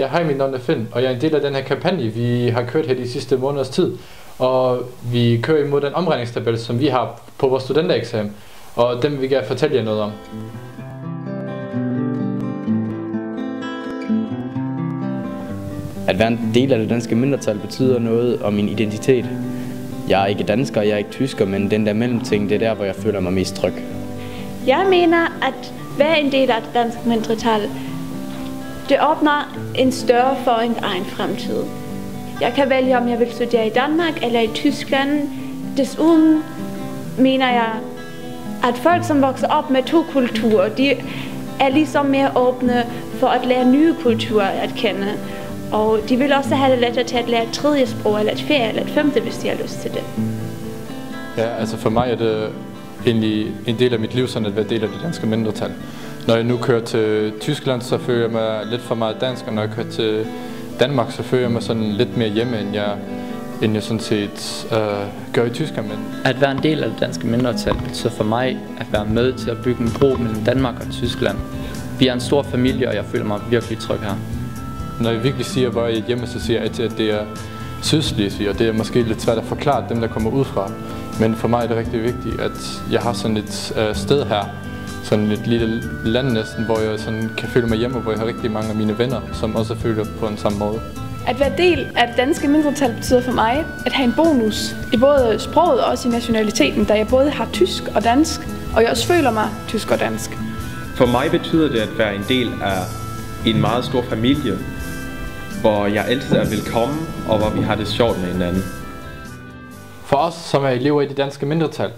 Hej, mit navn er Finn, og jeg er en del af den her kampagne, vi har kørt her de sidste måneders tid. Og vi kører imod den omregningstabel, som vi har på vores studentereksamen, og den vil vi gerne fortælle jer noget om. At være en del af det danske mindretal betyder noget om min identitet. Jeg er ikke dansker, jeg er ikke tysker, men den der mellemting, det er der, hvor jeg føler mig mest tryg. Jeg mener, at være en del af det danske mindretal, det åbner en større for en egen fremtid. Jeg kan vælge, om jeg vil studere i Danmark eller i Tyskland. Desuden mener jeg, at folk, som vokser op med to kulturer, de er ligesom mere åbne for at lære nye kulturer at kende. Og de vil også have det lettere til at lære et tredje sprog, eller et fjerde, eller et femte, hvis de har lyst til det. Ja, altså for mig er det egentlig en del af mit liv, sådan at være del af det danske mindretal. Når jeg nu kører til Tyskland, så føler jeg mig lidt for meget dansk, og når jeg kører til Danmark, så føler jeg mig sådan lidt mere hjemme, end jeg sådan set gør i Tyskland. Men at være en del af det danske mindretal betyder for mig at være med til at bygge en bro mellem Danmark og Tyskland. Vi er en stor familie, og jeg føler mig virkelig tryg her. Når jeg virkelig siger, hvor jeg er hjemme, så siger jeg altid, at det er Sydslesvig, og det er måske lidt svært at forklare dem, der kommer ud fra. Men for mig er det rigtig vigtigt, at jeg har sådan et sted her, sådan et lille land næsten, hvor jeg sådan kan føle mig hjemme, og hvor jeg har rigtig mange af mine venner, som også føler på en samme måde. At være del af det danske mindretal betyder for mig at have en bonus i både sproget og også i nationaliteten, da jeg både har tysk og dansk, og jeg også føler mig tysk og dansk. For mig betyder det at være en del af en meget stor familie, hvor jeg altid er velkommen, og hvor vi har det sjovt med hinanden. For os, som er elever i det danske mindretal,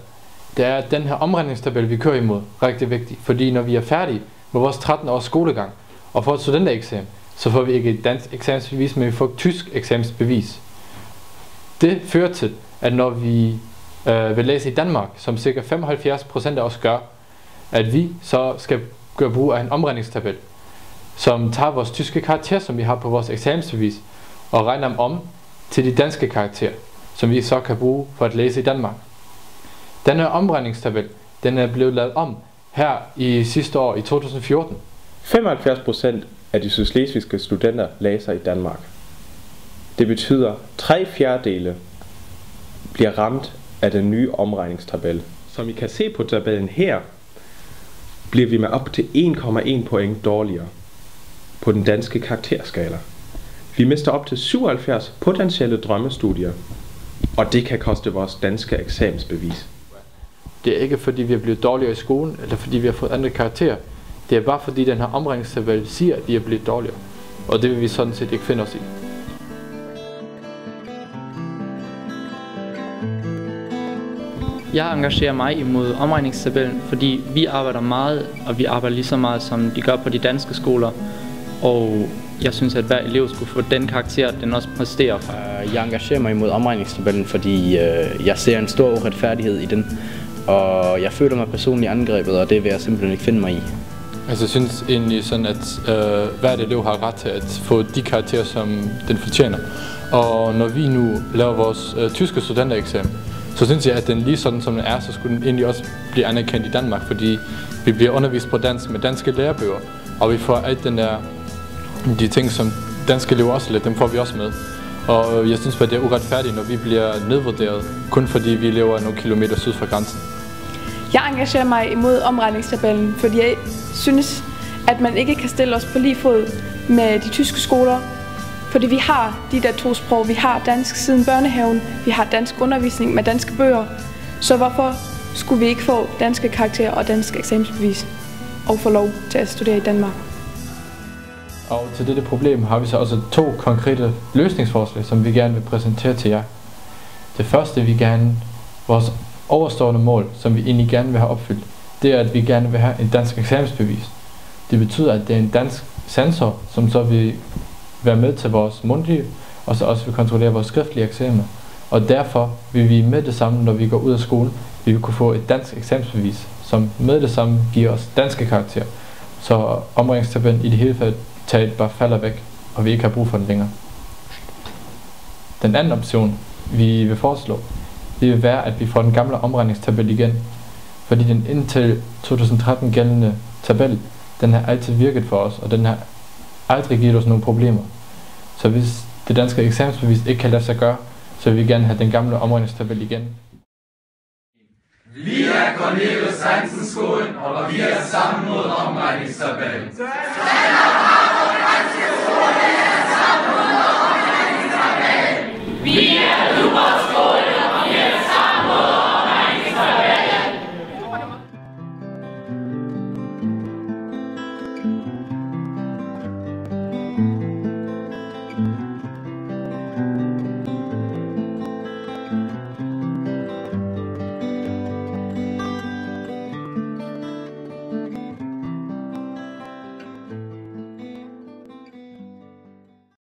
det er den her omregningstabel, vi kører imod, rigtig vigtig. Fordi når vi er færdige med vores 13 års skolegang og får et studentereksamen, så får vi ikke et dansk eksamensbevis, men vi får et tysk eksamensbevis. Det fører til, at når vi vil læse i Danmark, som ca. 75% af os gør, at vi så skal gøre brug af en omregningstabel, som tager vores tyske karakter, som vi har på vores eksamensbevis, og regner dem om til de danske karakterer, som vi så kan bruge for at læse i Danmark. Denne omregningstabel, den er blevet lavet om her i sidste år, i 2014. 75% af de sydslesvigske studenter læser i Danmark. Det betyder, at 3/4 bliver ramt af den nye omregningstabel. Som I kan se på tabellen her, bliver vi med op til 1,1 point dårligere på den danske karakterskala. Vi mister op til 77 potentielle drømmestudier, og det kan koste vores danske eksamensbevis. Det er ikke fordi vi er blevet dårligere i skolen, eller fordi vi har fået andre karakterer. Det er bare fordi den her omregningstabel siger, at vi er blevet dårligere. Og det vil vi sådan set ikke finde os i. Jeg engagerer mig imod omregningstabellen, fordi vi arbejder meget, og vi arbejder lige så meget, som de gør på de danske skoler. Og jeg synes, at hver elev skulle få den karakter, den også præsterer. Jeg engagerer mig imod omregningstabellen, fordi jeg ser en stor uretfærdighed i den. Og jeg føler mig personligt angrebet, og det vil jeg simpelthen ikke finde mig i. Altså jeg synes egentlig sådan, at hvert elev har ret til at få de karakterer, som den fortjener. Og når vi nu laver vores tyske studentereksamen, så synes jeg, at den lige sådan som den er, så skulle den egentlig også blive anerkendt i Danmark, fordi vi bliver undervist på dansk med danske lærebøger, og vi får alt de ting, som danske elever også lidt, dem får vi også med. Og jeg synes, at det er uretfærdigt, når vi bliver nedvurderet, kun fordi vi lever nogle kilometer syd for grænsen. Jeg engagerer mig imod omregningstabellen, fordi jeg synes, at man ikke kan stille os på lige fod med de tyske skoler. Fordi vi har de der to sprog. Vi har dansk siden børnehaven, vi har dansk undervisning med danske bøger. Så hvorfor skulle vi ikke få danske karakterer og dansk eksamensbevis og få lov til at studere i Danmark? Og til dette problem har vi så også 2 konkrete løsningsforslag, som vi gerne vil præsentere til jer. Det første, vores overstående mål, som vi egentlig gerne vil have opfyldt, det er, at vi gerne vil have en dansk eksamensbevis. Det betyder, at det er en dansk censor, som så vil være med til vores mundtlige, og så også vil kontrollere vores skriftlige eksamener. Og derfor vil vi med det samme, når vi går ud af skole, vi vil kunne få et dansk eksamensbevis, som med det samme giver os danske karakterer. Så omregningstabellen i det hele taget bare falder væk, og vi ikke har brug for den længere. Den anden option, vi vil foreslå, det vil være, at vi får den gamle omregningstabel igen. Fordi den indtil 2013 gældende tabel, den har altid virket for os, og den har aldrig givet os nogle problemer. Så hvis det danske eksamensbevis ikke kan lade sig gøre, så vil vi gerne have den gamle omregningstabel igen. Vi er Cornelius Hansen-skolen, og vi er sammen mod omregningstabellen. Vi